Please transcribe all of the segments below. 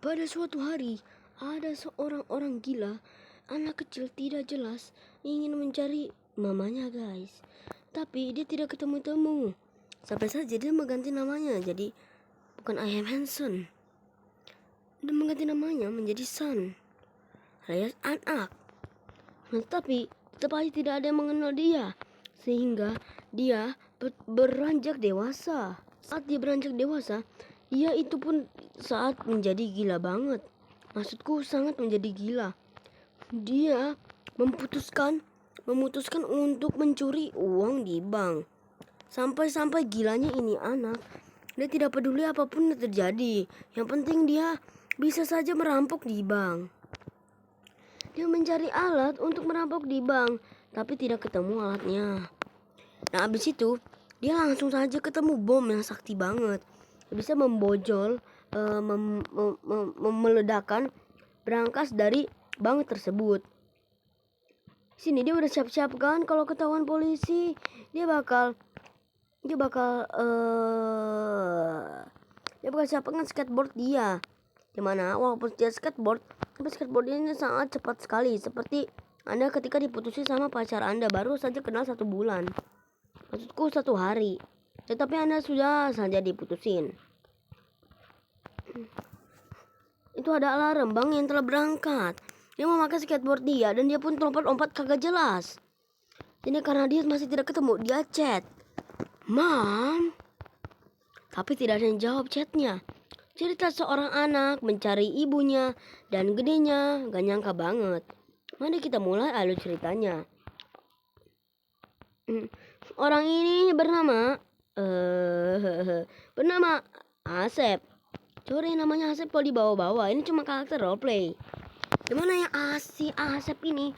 Pada suatu hari, ada seorang orang gila, anak kecil tidak jelas, ingin mencari mamanya guys. Tapi dia tidak ketemu-temu. Sampai saja dia mengganti namanya jadi bukan I am Hanson. Dia mengganti namanya menjadi Son, alias anak. Tetapi tetap aja tidak ada yang mengenal dia. Sehingga dia beranjak dewasa. Saat dia beranjak dewasa, dia itu pun saat menjadi gila banget. Maksudku sangat menjadi gila. Dia memutuskan untuk mencuri uang di bank. Sampai gilanya ini anak, dia tidak peduli apapun yang terjadi. Yang penting dia bisa saja merampok di bank. Dia mencari alat untuk merampok di bank, tapi tidak ketemu alatnya. Nah, abis itu dia langsung saja ketemu bom yang sakti banget. Bisa membojol, meledakkan berangkas dari bank tersebut. Sini dia udah siap-siap kan, kalau ketahuan polisi dia bakal siapkan skateboard dia. Dimana walaupun dia skateboard, tapi skateboardnya sangat cepat sekali. Seperti Anda ketika diputusin sama pacar Anda baru saja kenal 1 bulan. Maksudku 1 hari. Tetapi Anda sudah saja diputusin. Itu ada alarm bank yang telah berangkat. Dia memakai skateboard dia dan dia pun lompat-lompat kagak jelas. Jadi karena dia masih tidak ketemu, dia chat, "Mom." Tapi tidak ada yang jawab chatnya. Cerita seorang anak mencari ibunya dan gedenya, gak nyangka banget. Mari kita mulai alur ceritanya. Orang ini bernama Asep. Coba yang namanya Asep kalau dibawa-bawa, ini cuma karakter roleplay. Dimana yang si Asep ini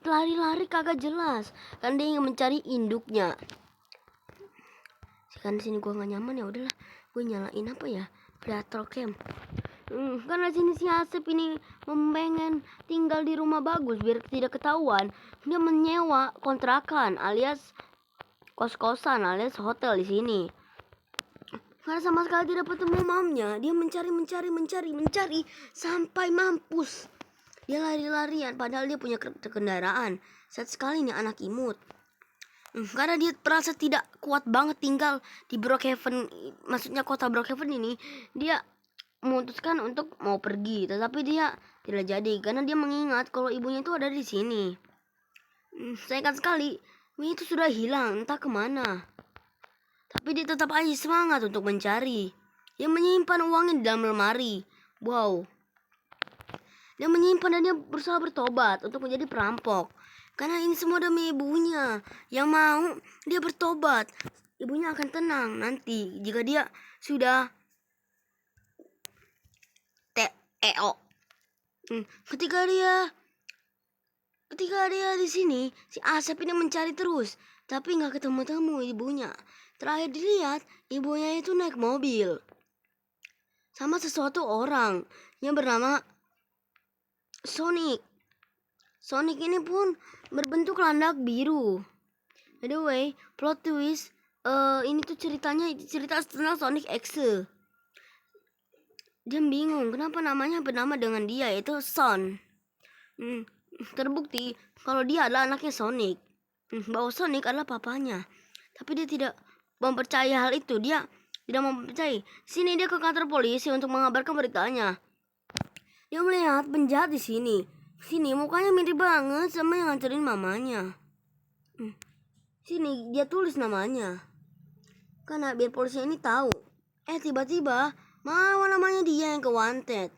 lari-lari kagak jelas, kan dia ingin mencari induknya. Kan sini gua nggak nyaman, ya udahlah, gue nyalain apa ya, Predator Cam. Karena sini si Asep ini mempengen tinggal di rumah bagus biar tidak ketahuan. Dia menyewa kontrakan alias kos-kosan alias hotel di sini. Karena sama sekali tidak ketemu mamnya, dia mencari sampai mampus. Dia lari-larian padahal dia punya kendaraan. Set sekali nih anak imut. Karena dia merasa tidak kuat banget tinggal di Brookhaven, maksudnya kota Brookhaven ini, dia memutuskan untuk mau pergi, tetapi dia tidak jadi karena dia mengingat kalau ibunya itu ada di sini. Sayang sekali, ibunya itu sudah hilang entah kemana. Tapi dia tetap aja semangat untuk mencari. Dia menyimpan uangnya di dalam lemari. Wow. Dia menyimpan dan dia berusaha bertobat untuk menjadi perampok. Karena ini semua demi ibunya yang mau dia bertobat. Ibunya akan tenang nanti jika dia sudah TEO. Ketika dia di sini, si Asep ini mencari terus, tapi nggak ketemu-temu ibunya. Terakhir dilihat, ibunya itu naik mobil sama sesuatu orang yang bernama Sonic. Sonic ini pun berbentuk landak biru. By the way, plot twist, ini tuh cerita tentang Sonic X. Dia bingung kenapa namanya bernama dengan dia, yaitu Son. Terbukti kalau dia adalah anaknya Sonic, bahwa Sonic adalah papanya. Tapi dia tidak mempercayai hal itu. Dia tidak mempercayai. Sini dia ke kantor polisi untuk mengabarkan beritanya. Dia melihat penjahat di sini. Sini mukanya mirip banget sama yang nganterin mamanya. Sini dia tulis namanya, karena biar polisi ini tahu. Tiba-tiba malah namanya dia yang ke wanted.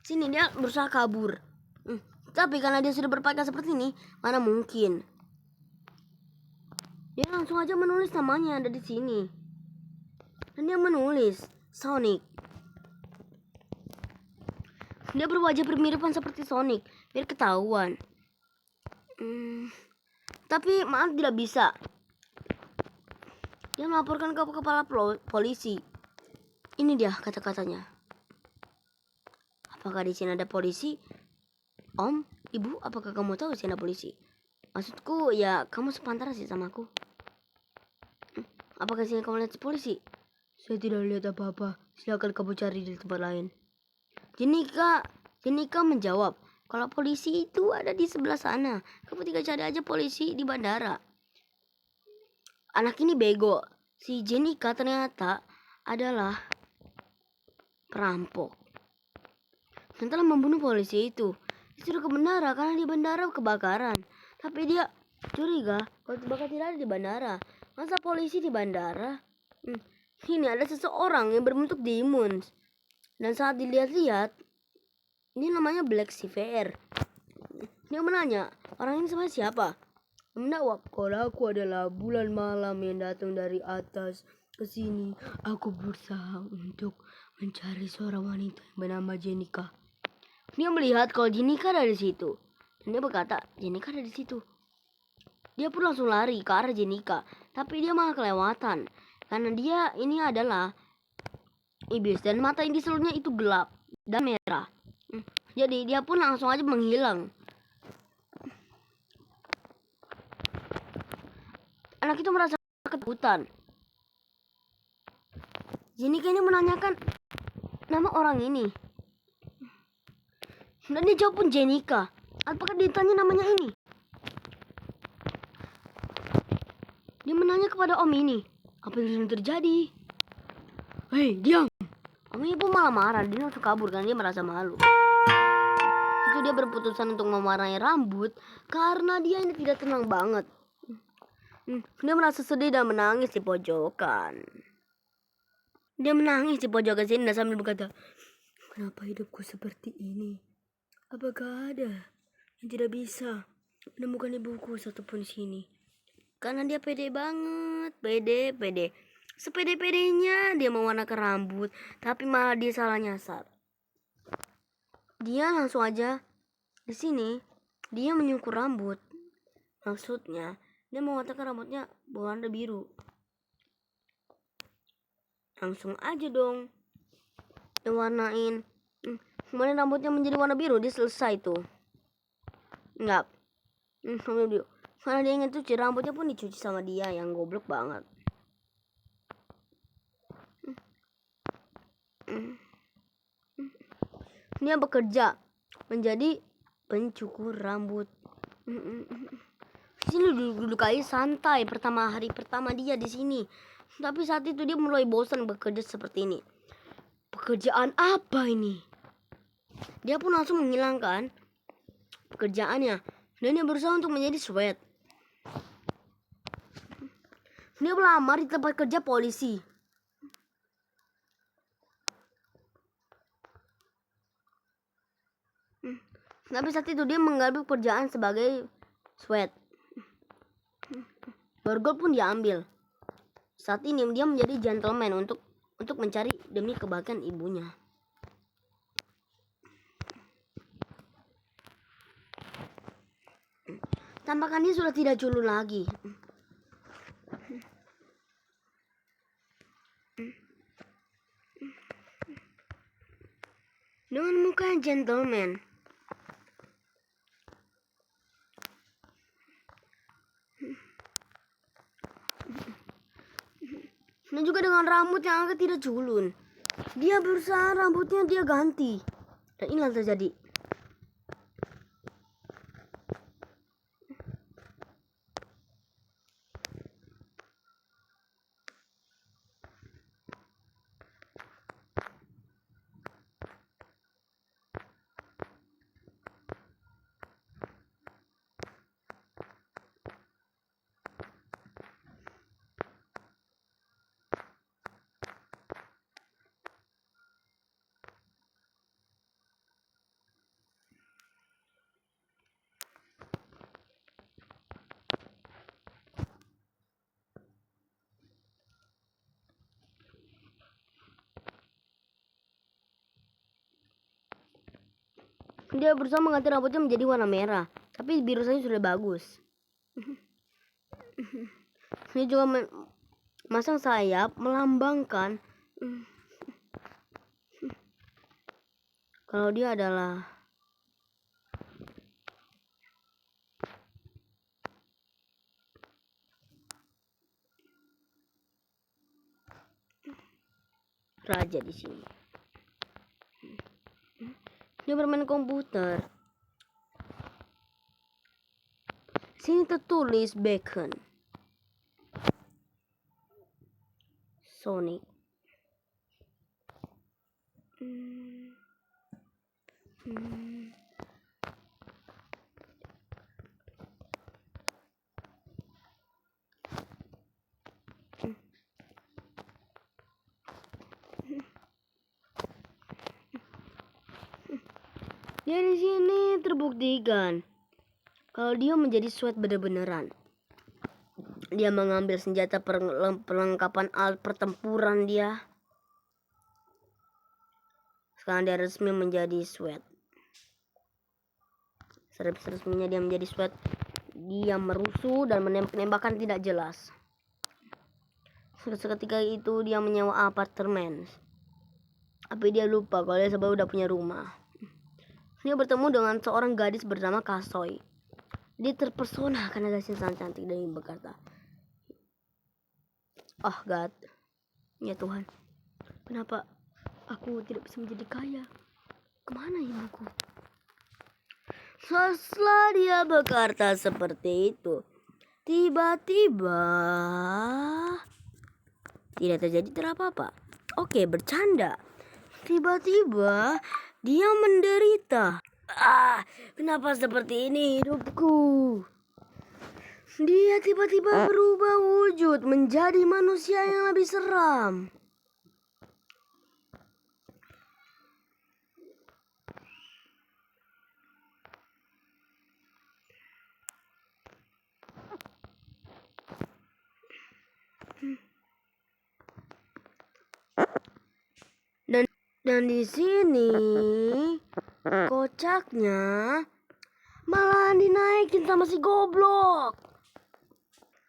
Sini dia berusaha kabur. Tapi karena dia sudah berpakaian seperti ini, mana mungkin. Dia langsung aja menulis namanya ada di sini. Dan dia menulis Sonic. Dia berwajah bermiripan seperti Sonic biar ketahuan. Tapi maaf tidak bisa. Dia melaporkan ke kepala polisi. Ini dia kata-katanya. Apakah di sini ada polisi? Om, ibu, apakah kamu tahu di sini ada polisi? Maksudku ya kamu sepantara sih sama aku. Apakah sini kamu lihat polisi? Saya tidak lihat apa-apa. Silakan kamu cari di tempat lain. Jenika menjawab, kalau polisi itu ada di sebelah sana. Kamu tinggal cari aja polisi di bandara. Anak ini bego. Si Jenika ternyata adalah perampok dan telah membunuh polisi itu. Dia sudah ke bandara karena di bandara kebakaran. Tapi dia curiga kalau kebakaran tidak ada di bandara. Masa polisi di bandara? Ini ada seseorang yang berbentuk demons. Dan saat dilihat-lihat, ini namanya Black Silver. Dia menanya, orang ini sebenarnya siapa? Mendakwa, kalau aku adalah bulan malam yang datang dari atas ke sini. Aku berusaha untuk mencari seorang wanita yang bernama Jenika. Dia melihat kalau Jenika ada di situ. Dan dia berkata, Jenika ada di situ. Dia pun langsung lari ke arah Jenika. Tapi dia malah kelewatan. Karena dia ini adalah iblis. Dan mata yang di seluruhnya itu gelap dan merah. Jadi dia pun langsung aja menghilang. Anak itu merasa ketakutan. Jenika ini menanyakan nama orang ini. Dan dia jawab pun Jenika. Apakah ditanya namanya ini? Dia menanya kepada om ini. Apa yang terjadi? Hei, diam! Om ini pun malah marah. Dia langsung kabur karena dia merasa malu. Itu dia berputusan untuk memarahi rambut karena dia ini tidak tenang banget. Dia merasa sedih dan menangis di pojokan. Dia menangis di pojokan sini dan sambil berkata, kenapa hidupku seperti ini? Apakah ada yang tidak bisa menemukan ibuku satupun sini? Karena dia pede banget, pede. Sepede-pedenya dia mewarnakan rambut, tapi malah dia salah nyasar. Dia langsung aja di sini dia menyukur rambut. Maksudnya dia mewarnakan rambutnya berwarna biru. Langsung aja dong dia warnain. Kemudian rambutnya menjadi warna biru. Dia selesai tuh. Enggak. Karena dia ingin cuci rambutnya pun dicuci sama dia yang goblok banget. Dia bekerja menjadi pencukur rambut. Sini duduk aja santai. Hari pertama dia di sini. Tapi saat itu dia mulai bosan bekerja seperti ini. Pekerjaan apa ini? Dia pun langsung menghilangkan pekerjaannya. Dan dia berusaha untuk menjadi sweat. Dia melamar di tempat kerja polisi. Tapi saat itu dia mengambil pekerjaan sebagai sweat. Borgol pun diambil. Saat ini dia menjadi gentleman untuk mencari demi kebahagiaan ibunya. Tampaknya dia sudah tidak culun lagi. Dengan muka yang gentleman. Dan juga dengan rambut yang agak tidak culun. Dia berusaha rambutnya dia ganti. Dan inilah terjadi. Dia berusaha mengganti rambutnya menjadi warna merah. Tapi biru saja sudah bagus. Dia juga masang sayap melambangkan kalau dia adalah raja di sini. Dia bermain komputer. Sini tertulis Bacon. Sonic. Dari sini terbuktikan kalau dia menjadi sweat bener-beneran. Dia mengambil senjata perlengkapan alat pertempuran dia. Sekarang dia resmi menjadi sweat. Resminya dia menjadi sweat. Dia merusuh dan menembakkan tidak jelas. Seketika itu dia menyewa apartemen. Tapi dia lupa kalau dia sebelum udah punya rumah. Dia bertemu dengan seorang gadis bernama Kasoy. Dia terpesona karena gadis yang sangat cantik dan dia berkata, "Oh God, ya Tuhan, kenapa aku tidak bisa menjadi kaya? Kemana ibuku?" Setelah dia berkata seperti itu, tiba-tiba tidak terjadi apa-apa. Oke, bercanda. Tiba-tiba dia menderita. Kenapa seperti ini hidupku? Dia tiba-tiba berubah wujud menjadi manusia yang lebih seram. Dan di sini kocaknya malah dinaikin sama si goblok.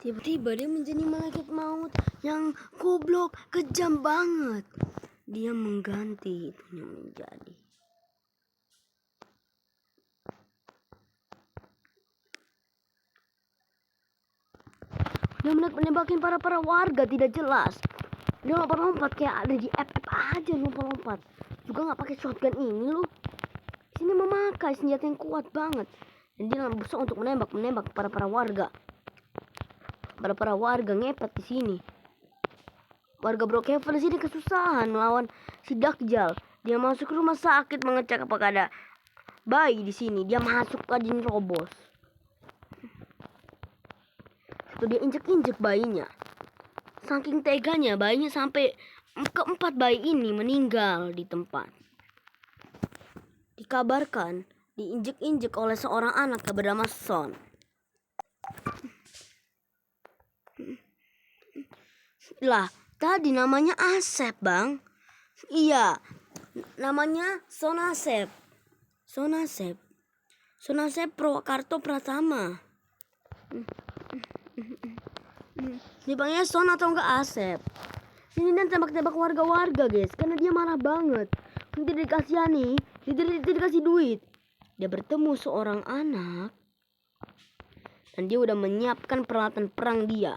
Tiba-tiba dia menjadi malaikat maut yang goblok, kejam banget. Dia mengganti itunya menjadi. Dia menembakin para warga tidak jelas. Dia lompat-lompat kayak ada di FF aja, lompat-lompat. Juga nggak pakai shotgun ini loh. Sini memakai senjata yang kuat banget. Dan dia berusaha untuk menembak para warga. Para warga ngepet di sini. Warga Brookhaven di sini kesusahan melawan si Dakjal. Dia masuk ke rumah sakit mengecek apakah ada bayi di sini. Dia masuk aja robos. Tuh dia injek bayinya. Saking teganya bayinya sampai keempat bayi ini meninggal di tempat. Dikabarkan diinjek-injek oleh seorang anak bernama Son. Lah, tadi namanya Asep, Bang. Iya, namanya Sonasep. Sonasep Purwakarta Pratama. Dipanggilnya Son atau enggak Asep. Ini dan tembak-tembak warga-warga guys, karena dia marah banget. Tidak dikasihani, tidak dikasih duit. Dia bertemu seorang anak dan dia udah menyiapkan peralatan perang dia.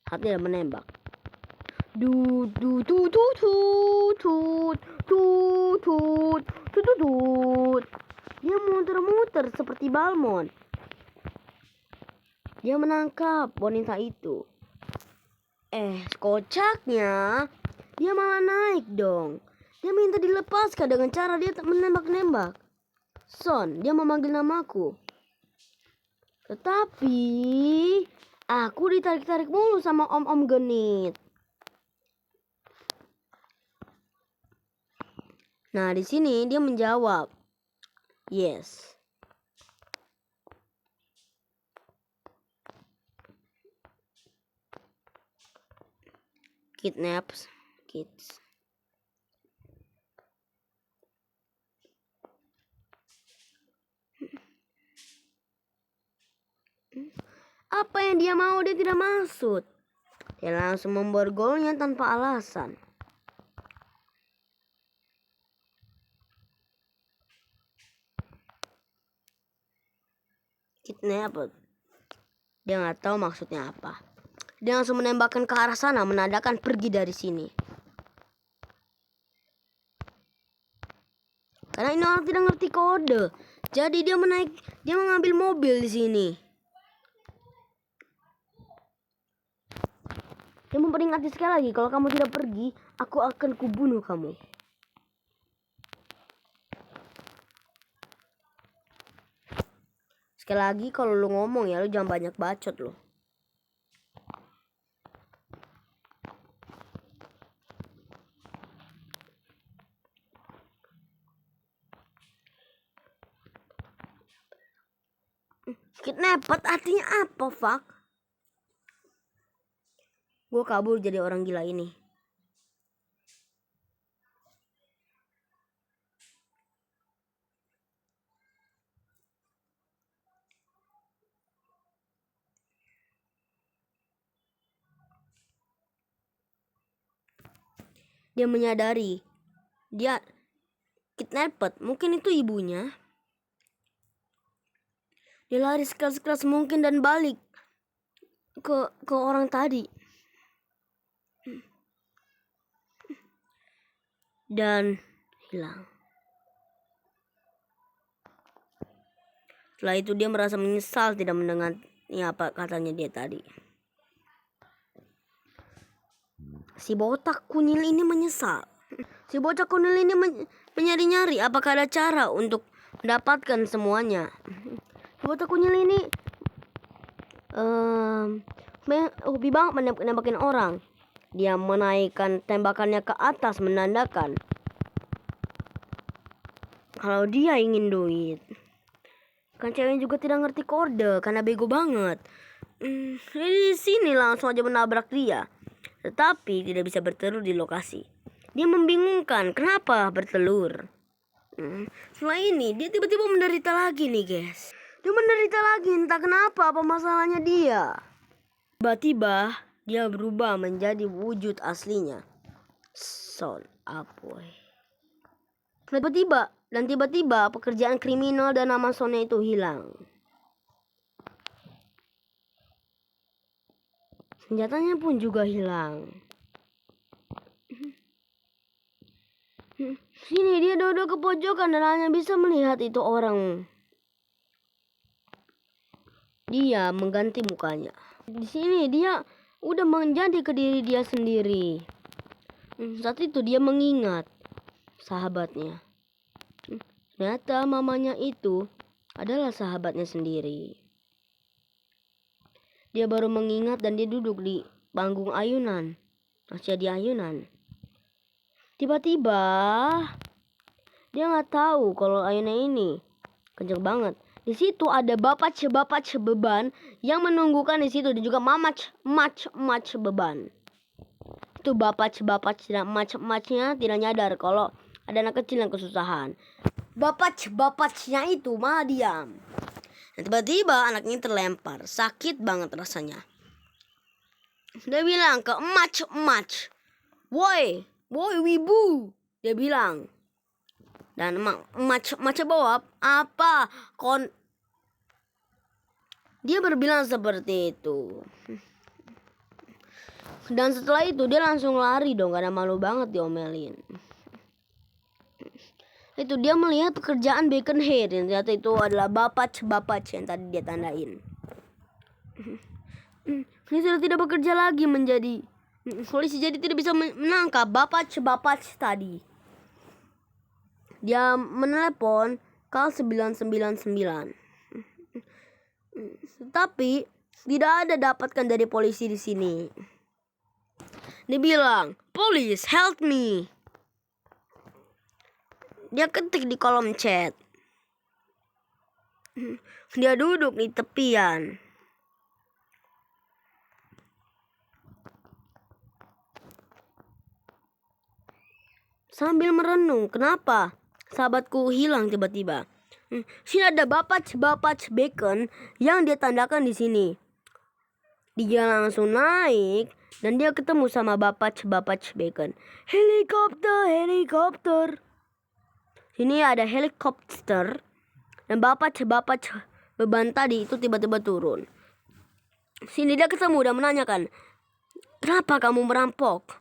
Saatnya dia menembak. Dia muter-muter seperti balmon. Dia menangkap wanita itu. Kocaknya dia malah naik dong. Dia minta dilepaskan dengan cara dia menembak-nembak. Son, dia memanggil namaku. Tetapi aku ditarik-tarik mulu sama om-om genit. Nah, di sini dia menjawab, "Yes." Kidnaps kids. Apa yang dia mau dia tidak maksud. Dia langsung memborgolnya tanpa alasan. Kidnap. Dia nggak tahu maksudnya apa. Dia langsung menembakkan ke arah sana, menandakan pergi dari sini. Karena ini orang tidak ngerti kode. Jadi dia mengambil mobil di sini. Dia memperingati sekali lagi, kalau kamu tidak pergi, aku akan kubunuh kamu. Sekali lagi kalau lu ngomong ya, lu jangan banyak bacot lo. Kidnapped artinya apa, fuck? Gue kabur jadi orang gila ini. Dia menyadari dia kidnapped, mungkin itu ibunya. Dia lari sekeras mungkin dan balik ke orang tadi. Dan hilang. Setelah itu dia merasa menyesal tidak mendengar apa katanya dia tadi. Si botak kunyil ini menyesal. Si bocah kunyil ini menyari-nyari apakah ada cara untuk mendapatkan semuanya. Si bocah kunyil ini hobi banget menembakin orang. Dia menaikkan tembakannya ke atas menandakan kalau dia ingin duit. Kan ceweknya juga tidak ngerti kode karena bego banget. Di sini langsung aja menabrak dia. Tetapi tidak bisa bertelur di lokasi. Dia membingungkan kenapa bertelur. Setelah ini dia tiba-tiba menderita lagi nih guys. Dia menderita lagi entah kenapa, apa masalahnya dia. Tiba-tiba dia berubah menjadi wujud aslinya. Son Apoy. Tiba-tiba pekerjaan kriminal dan nama Sonnya itu hilang. Senjatanya pun juga hilang. Sini dia duduk ke pojokan dan hanya bisa melihat itu orang. Dia mengganti mukanya. Di sini dia udah menjadi ke diri dia sendiri. Saat itu dia mengingat sahabatnya. Ternyata mamanya itu adalah sahabatnya sendiri. Dia baru mengingat dan dia duduk di panggung ayunan. Masih di ayunan. Tiba-tiba dia nggak tahu kalau ayunan ini kenceng banget. Di situ ada bapak beban yang menunggukan di situ dan juga mac beban. Itu bapak dan macnya tidak nyadar kalau ada anak kecil yang kesusahan. Bapaknya itu malah diam. Dan tiba-tiba anaknya terlempar. Sakit banget rasanya. Dia bilang ke emak. Woi wibu. Dia bilang. Dan emak jawab, apa? Dia berbilang seperti itu. Dan setelah itu dia langsung lari dong. Karena malu banget diomelin. Itu dia melihat pekerjaan Bacon Head yang ternyata itu adalah bapak yang tadi dia tandain. Ini sudah tidak bekerja lagi menjadi polisi, jadi tidak bisa menangkap bapak tadi. Dia menelepon call 999. Tapi tidak ada dapatkan dari polisi di sini. Dia bilang, "Police, help me." Dia ketik di kolom chat. Dia duduk di tepian. Sambil merenung, kenapa sahabatku hilang tiba-tiba. Sini ada bapak Bacon yang dia tandakan di sini. Dia langsung naik dan dia ketemu sama bapak Bacon. Helikopter. Sini ada helikopter dan bapak beban tadi itu tiba-tiba turun. Sini dia ketemu dan menanyakan, "Kenapa kamu merampok?"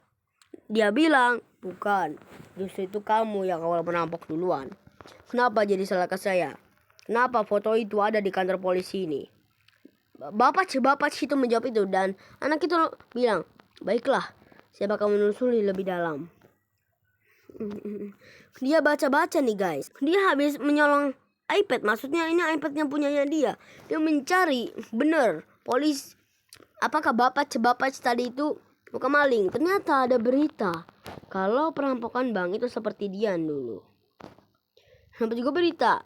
Dia bilang, "Bukan, justru itu kamu yang awal merampok duluan." Kenapa jadi salah ke saya? Kenapa foto itu ada di kantor polisi ini? Bapak itu menjawab itu, dan anak itu bilang, baiklah, saya bakal menelusuri lebih dalam. Dia baca-baca nih guys. Dia habis menyolong iPad, maksudnya ini iPadnya punyanya dia. Dia mencari bener polis, apakah bapak tadi itu bukan maling. Ternyata ada berita kalau perampokan bank itu seperti dia dulu. Sampai juga berita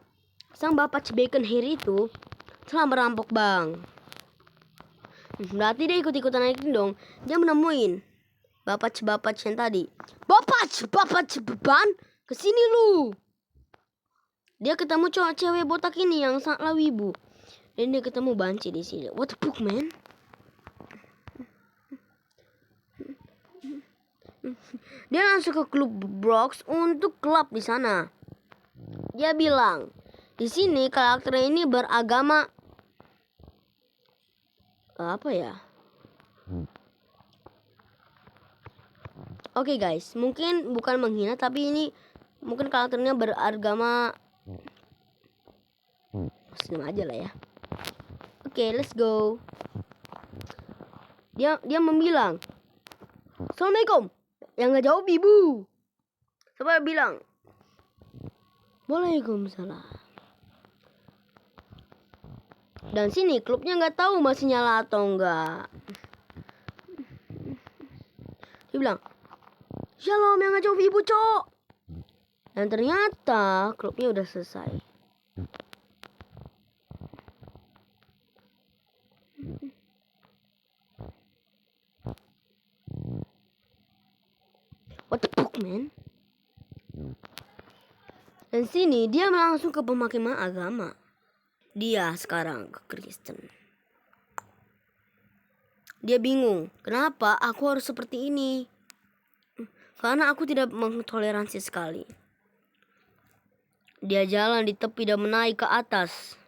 sang bapak Bacon Harry itu telah merampok bank. Berarti dia ikut-ikutan naik dong. Dia menemuin bapak yang tadi. Bapak beban, kesini lu. Dia ketemu cewek botak ini yang sangat wibu. Dan dia ketemu Banci di sini. What the fuck, man? Dia langsung ke klub Brox untuk klub di sana. Dia bilang, di sini karakternya ini beragama apa ya? Oke guys, mungkin bukan menghina, tapi ini mungkin karakternya beragama Muslim aja lah ya. Oke, let's go. Dia membilang, Assalamualaikum. Yang nggak jawab ibu. Coba bilang, Waalaikumsalam. Dan sini klubnya nggak tahu masih nyala atau enggak. Dia bilang, Shalom, yang nggak jawab ibu, cok. Dan ternyata klubnya udah selesai. What the fuck, man? Dan sini dia langsung ke pemakiman agama. Dia sekarang ke Kristen. Dia bingung, kenapa aku harus seperti ini? Karena aku tidak mentoleransi sekali. Dia jalan di tepi dan menaik ke atas.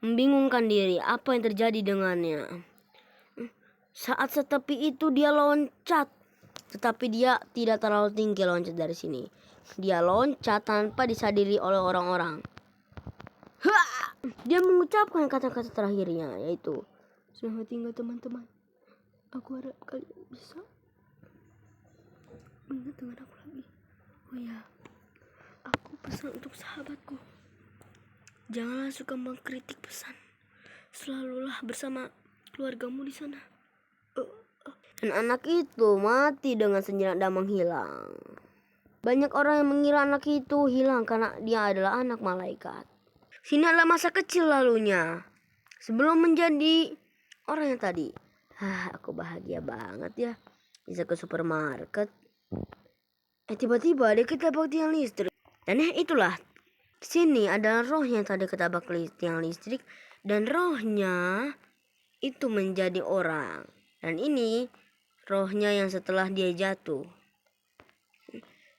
Membingungkan diri, apa yang terjadi dengannya. Saat setepi itu dia loncat. Tetapi dia tidak terlalu tinggi loncat dari sini. Dia loncat tanpa disadari oleh orang-orang. Dia mengucapkan kata-kata terakhirnya, yaitu, selamat tinggal teman-teman. Aku harap kalian bisa ingat dengan aku lagi. Oh ya, aku pesan untuk sahabatku, janganlah suka mengkritik pesan. Selalulah bersama keluargamu di sana. Dan anak itu mati dengan sejenak dan menghilang. Banyak orang yang mengira anak itu hilang karena dia adalah anak malaikat. Sini adalah masa kecil lalunya, sebelum menjadi orang yang tadi. Aku bahagia banget ya, bisa ke supermarket. Tiba-tiba dia ketabrak tiang listrik. Dan itulah, sini adalah rohnya yang tadi ketabrak tiang listrik. Dan rohnya itu menjadi orang. Dan ini rohnya yang setelah dia jatuh.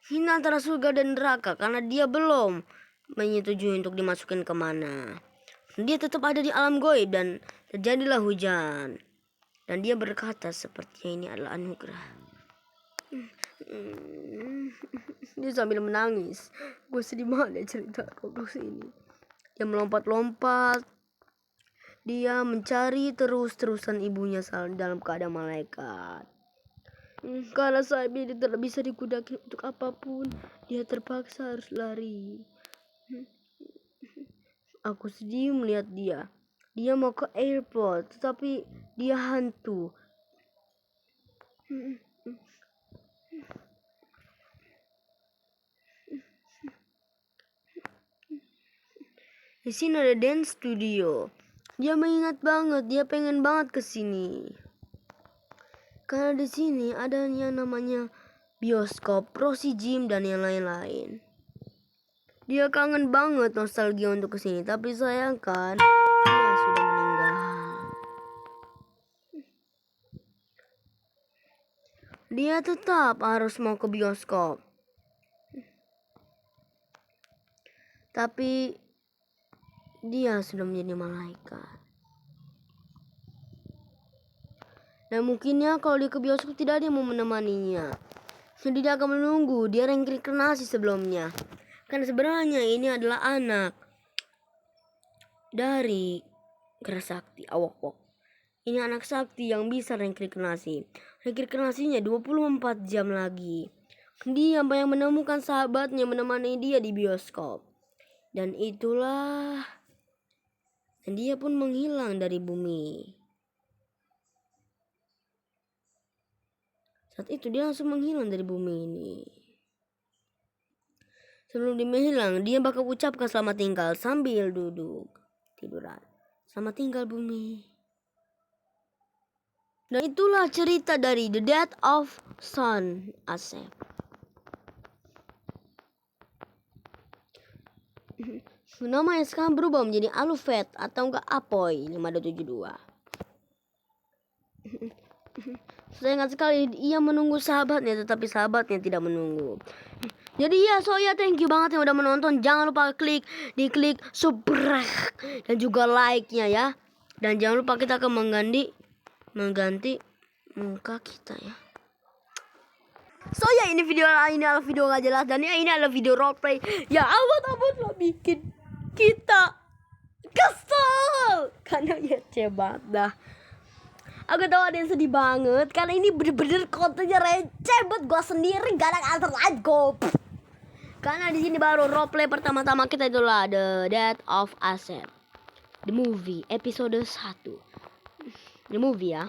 Ini antara surga dan neraka karena dia belum menyetujui untuk dimasukin kemana. Dia tetap ada di alam goib dan terjadilah hujan. Dan dia berkata sepertinya ini adalah anugerah. Dia sambil menangis. Gue sedih banget cerita konklusi ini. Dia melompat-lompat. Dia mencari terus-terusan ibunya dalam keadaan malaikat. Karena sayap ini tidak bisa digunakan untuk apapun, dia terpaksa harus lari. Aku sedih melihat dia. Dia mau ke airport, tetapi dia hantu. Di sini ada dance studio. Dia mengingat banget, dia pengen banget ke sini. Karena di sini ada yang namanya bioskop, Rosy Gym dan yang lain-lain. Dia kangen banget nostalgia untuk kesini, tapi sayangkan dia sudah meninggal. Dia tetap harus mau ke bioskop, tapi dia sudah menjadi malaikat. Dan mungkinnya kalau dia ke bioskop tidak ada yang mau menemaninya. Jadi dia akan menunggu, dia reinkarnasi sebelumnya. Kan sebenarnya ini adalah anak dari Geras Sakti Awok. Ini anak sakti yang bisa reinkarnasi. Reinkarnasinya 24 jam lagi. Dia yang menemukan sahabatnya menemani dia di bioskop. Dan itulah. Dan dia pun menghilang dari bumi. Saat itu dia langsung menghilang dari bumi ini. Sebelum dia menghilang, dia bakal ucapkan selamat tinggal sambil duduk tiduran. Selamat tinggal bumi. Dan itulah cerita dari The Death of Son Asep. Namanya sekarang berubah menjadi Alufet atau enggak Apoy 5272. Saya ingat sekali ia menunggu sahabatnya, tetapi sahabatnya tidak menunggu. Jadi ya, thank you banget yang udah menonton. Jangan lupa diklik subscribe dan juga like-nya ya. Dan jangan lupa kita akan mengganti muka kita ya. Ini video ini adalah video gak jelas dan ya ini adalah video roleplay. Ya amat lah bikin kita kesel karena ya cebat dah. Aku tahu ada yang sedih banget karena ini bener-bener kontennya receh buat gue sendiri, gak ada alter lain go. Karena di sini baru roleplay pertama-tama kita itulah The Death of Asep, the movie episode 1. The movie ya.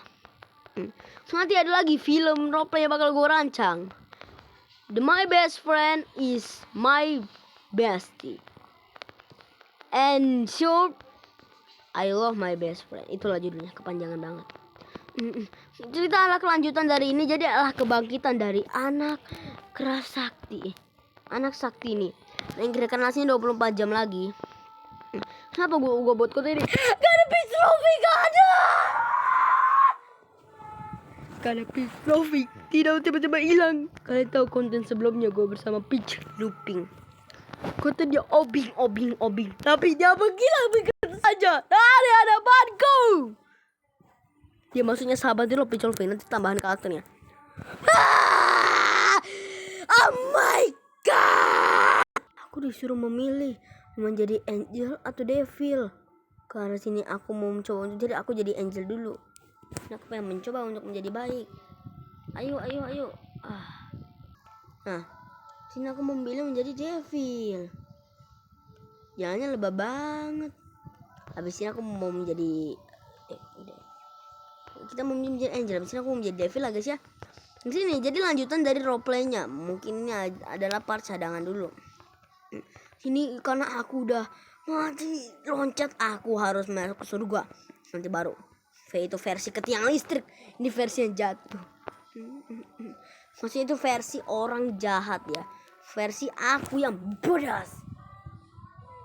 Nanti ada lagi film roleplay yang bakal gue rancang. My best friend is my bestie. And sure, I love my best friend. Itulah judulnya, kepanjangan banget. Cerita adalah kelanjutan dari ini. Jadi adalah kebangkitan dari anak Geras Sakti. Anak sakti ini. Yang reinkarnasinya 24 jam lagi. Kenapa gue buat konten ini? Gak ada peace trophy, gak ada. Karena Peach Trophy tidak tiba-tiba hilang. Kalian tahu konten sebelumnya gue bersama Peach Looping. Konten dia obing. Tapi dia menghilang begitu saja. Dari hadapanku. Dia maksudnya sahabat dia loh Peach Looping. Nanti tambahan karakternya. Oh my god. Aku disuruh memilih menjadi angel atau devil. Karena sini aku mau mencoba untuk jadi. Aku jadi angel dulu. Aku pengen mencoba untuk menjadi baik. Ayo. Nah, sini aku memilih menjadi devil. Jalannya lebah banget. Habis ini aku mau menjadi kita mau menjadi angel. Habis ini aku mau menjadi devil lah guys ya. Di sini jadi lanjutan dari roleplaynya. Mungkin ini adalah part cadangan dulu. Ini karena aku udah mati loncat, aku harus masuk ke surga. Nanti baru itu versi ke tiang listrik. Ini versi yang jatuh. Maksudnya itu versi orang jahat ya. Versi aku yang bodas.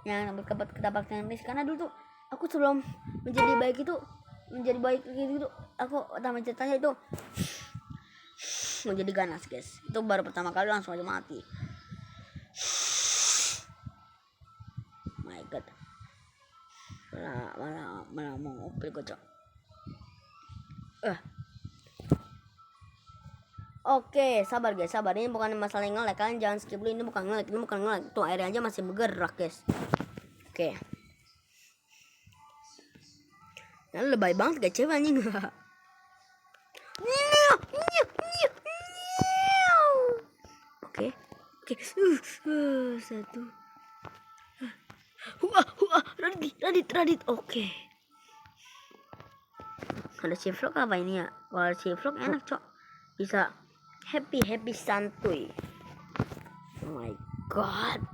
Yang kedapatan Inggris. Karena dulu tuh aku sebelum menjadi baik gitu, aku pertama ceritanya itu menjadi ganas guys. Itu baru pertama kali langsung aja mati. My god. Malah mau ngopil kocok. Oke, sabar guys, sabar. Ini bukan masalah nge-lag, kalian jangan skip dulu. Ini bukan nge-lag. Tuh airnya aja masih bergerak guys. Oke. Nah, lebay banget gak cewek anjing. Oke. Satu. Radit. Oke. Ada chevlog apa ini ya? Kalau chevlog enak cok. Bisa happy santuy. Oh my god.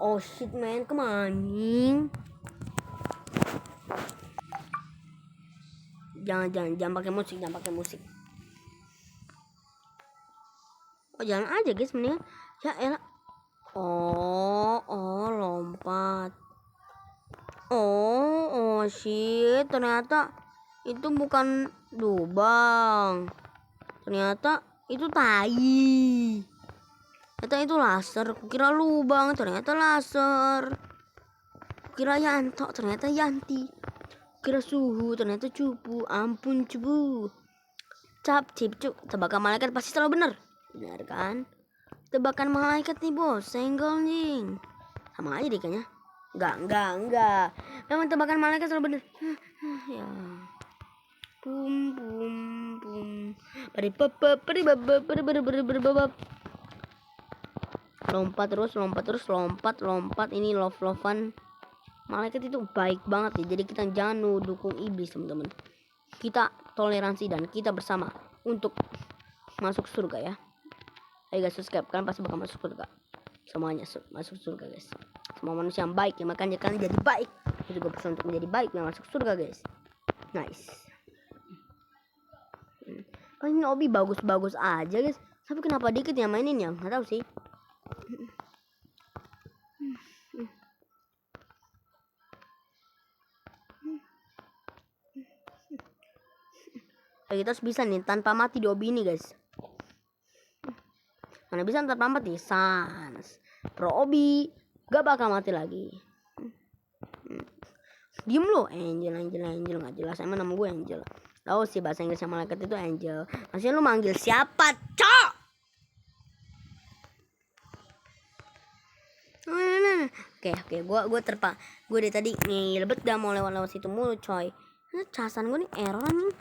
Oh shit man, kemaning. Jangan pakai musik. Oh jangan aja guys mendingan. Ya elah. Oh lompat. Oh shit, ternyata itu bukan lubang. Ternyata itu tai. Ternyata itu laser. Kukira lubang, ternyata laser. Kukira Yanto, ternyata Yanti. Kukira suhu, ternyata cupu. Ampun cupu. Cip cuk. Tebakan malaikat pasti selalu benar. Benar kan? tebakan malaikat nih bos. Senggol anjing. Sama aja deh kayaknya. Enggak. Memang tebakan malaikat selalu bener. Ya. Bum. Lompat terus. Ini love-lovean. Malaikat itu baik banget ya. Jadi kita jangan dukung iblis, teman-teman. Kita toleransi dan kita bersama untuk masuk surga ya. Ayo guys, subscribe, kalian pasti bakal masuk surga. Semuanya masuk surga guys. Semua manusia yang baik ya, makanya kalian jadi baik. Aku juga berusaha untuk menjadi baik yang masuk surga guys. Nice. Ini Obi bagus aja guys. Tapi kenapa dikit yang mainin ya? Nggak tahu sih. Kita harus bisa nih tanpa mati di Obi ini guys. Mana bisa tanpa mati? Sans. Pro Obi gak bakal mati lagi. Diem lo, Angel nggak jelas. Emang nama gue Angel. Tahu sih bahasa Inggris malaikat itu Angel. Maksudnya lu manggil siapa, cok? Oke, gue dari tadi ngelebet dah mau lewat situ mulu coy. Casan gue nih error nih.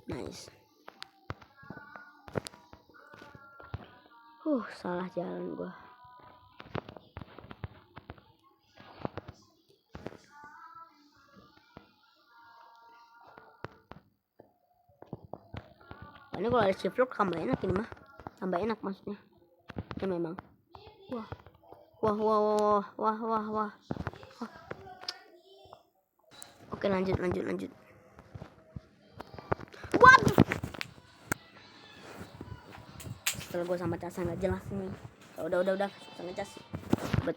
Nice. Salah jalan gua. Ini kalau ada shift lock tambah enak ini mah. Tambah enak maksudnya. Ya memang. Wah. Oke, lanjut. What? Setelah gue sama Cas nggak jelas nih. Udah sama Cas. Bet.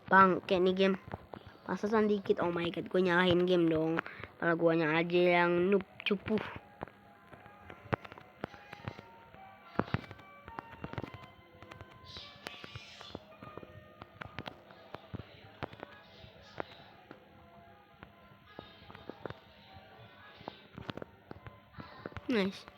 Bang, kayak nih game pasasan dikit. Oh my god, gue nyalahin game dong. Kalau guanya aja yang noob cupuh. Nice.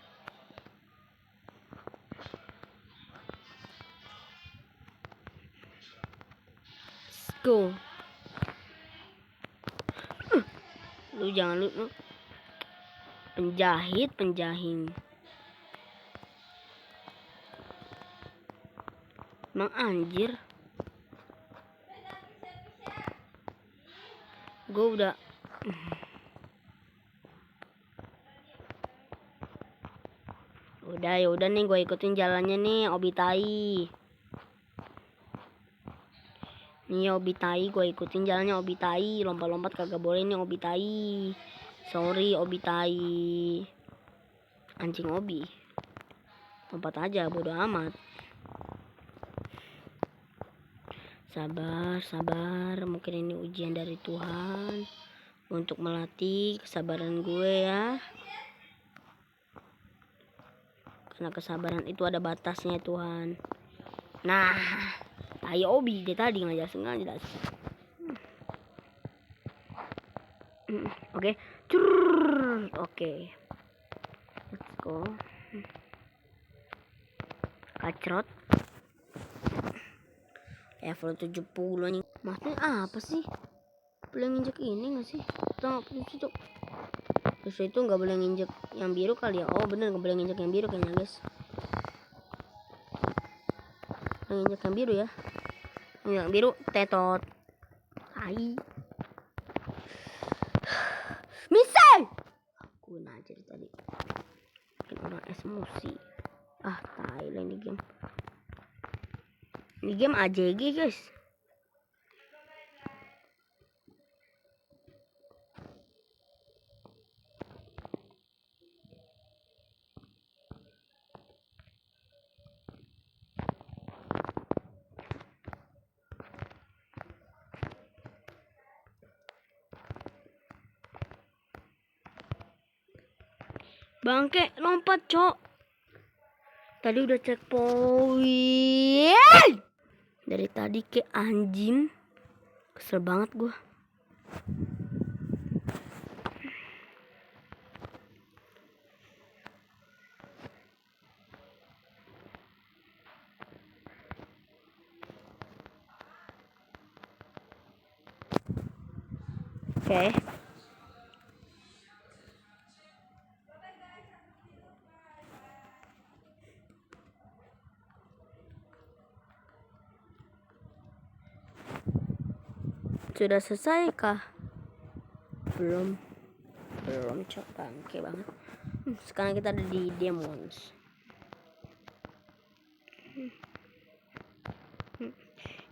Let's go. Lu jangan lu penjahit. Emang anjir. Gue udah udah nih, gue ikutin jalannya nih Obitai. Nih Obitai, gue ikutin jalannya Obitai. Lompat kagak boleh nih Obitai. Sorry Obitai. Anjing Obi. Lompat aja, bodo amat. Sabar. Mungkin ini ujian dari Tuhan untuk melatih kesabaran gue ya. Karena kesabaran itu ada batasnya Tuhan. Nah, ayo Obi dia tadi nggak jelas. Oke. Oke. Let's go. Kacrot. Level 70 nih. Maksudnya apa sih? Boleh nginjek ini nggak sih? Tengok cuk. Terus itu nggak boleh nginjek yang biru kali ya? Oh bener, nggak boleh nginjek yang biru kayaknya guys. Nginjek yang biru ya. Yang biru tetot. Hai. Misal. Aku aja tadi. Bikin orang emosi. Thailand di game. Ini game AJG guys. Bangke lompat cok. Tadi udah checkpoint. Dari tadi kayak anjing. Kesel banget gue. Oke. Sudah selesai kah? Belum cok, bangke banget. Sekarang kita ada di Demons.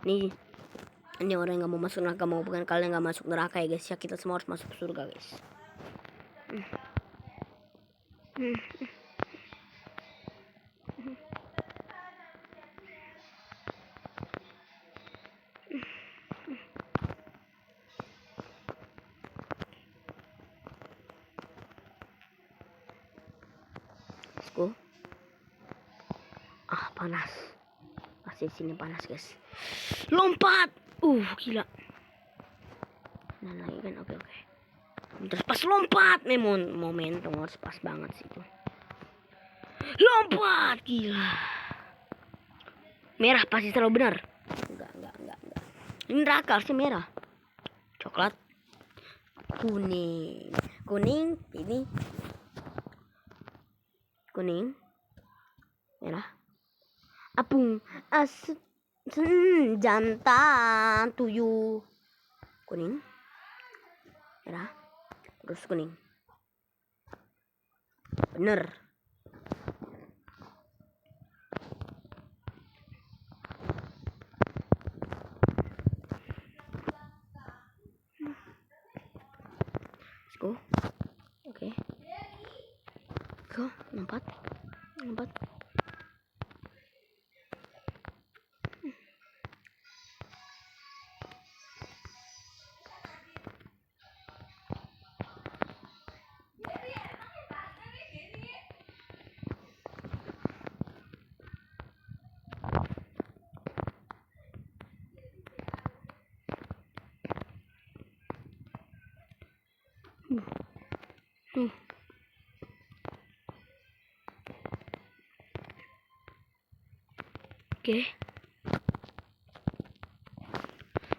Ini orang yang nggak mau masuk neraka, mau bukan kalian nggak masuk neraka ya guys ya, kita semua harus masuk surga guys. Let's go. Panas. Pasti sini panas guys. Lompat. Gila. Nah lagi kan, oke. Terus pas lompat, momentum harus pas banget sih itu. Lompat, gila. Merah pasti selalu benar. Enggak. Ini neraka harusnya merah. Coklat. Kuning ini. Kuning. Merah. Apung. Jantan tuyul. Kuning. Merah. Terus kuning. Bener. Let's go. Oke. Go, lompat.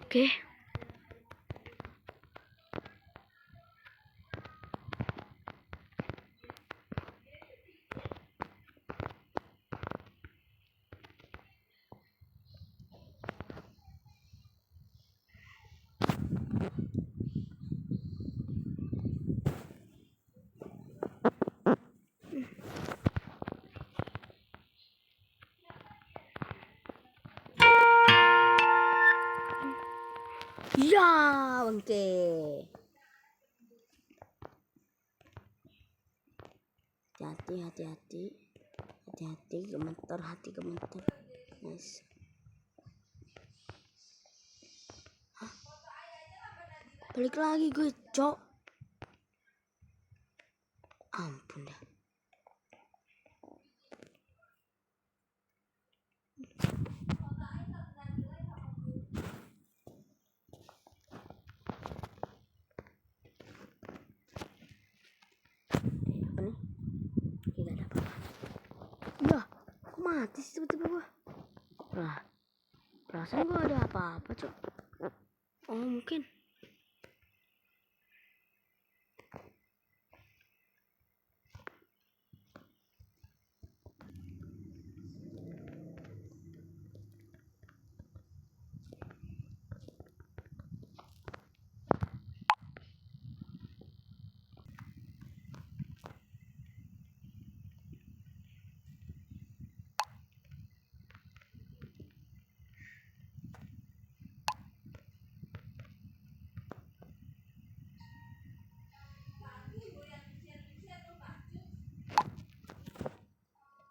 Oke. Ya, bangke. Hati-hati. Hati gemeter. Nice. Balik lagi gue, cok. Ampun dah. Apa nih? Tidak ada apa-apa. Ya, kok mati sih tiba-tiba gua? Perasaan gua ada apa-apa, cok. Oh, mungkin